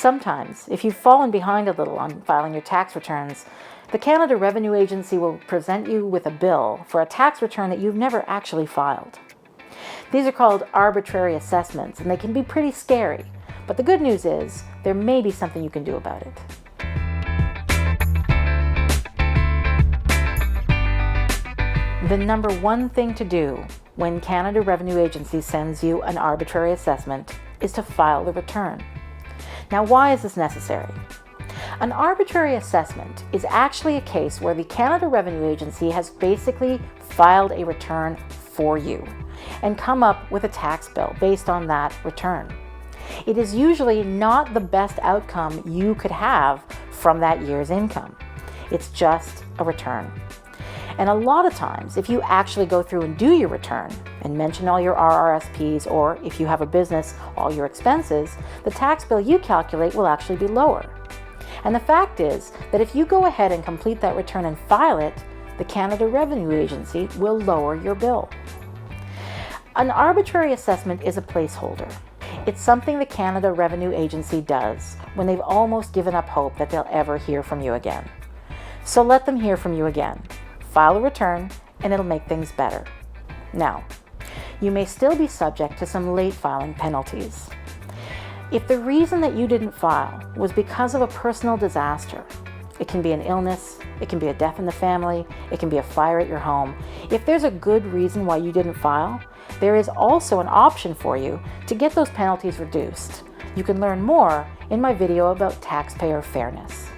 Sometimes, if you've fallen behind a little on filing your tax returns, the Canada Revenue Agency will present you with a bill for a tax return that you've never actually filed. These are called arbitrary assessments, and they can be pretty scary. But the good news is, there may be something you can do about it. The number one thing to do when Canada Revenue Agency sends you an arbitrary assessment is to file the return. Now, why is this necessary? An arbitrary assessment is actually a case where the Canada Revenue Agency has basically filed a return for you and come up with a tax bill based on that return. It is usually not the best outcome you could have from that year's income. It's just a return. And a lot of times, if you actually go through and do your return and mention all your RRSPs, or if you have a business, all your expenses, the tax bill you calculate will actually be lower. And the fact is that if you go ahead and complete that return and file it, the Canada Revenue Agency will lower your bill. An arbitrary assessment is a placeholder. It's something the Canada Revenue Agency does when they've almost given up hope that they'll ever hear from you again. So let them hear from you again. File a return, and it'll make things better. Now, you may still be subject to some late filing penalties. If the reason that you didn't file was because of a personal disaster, it can be an illness, it can be a death in the family, it can be a fire at your home. If there's a good reason why you didn't file, there is also an option for you to get those penalties reduced. You can learn more in my video about taxpayer fairness.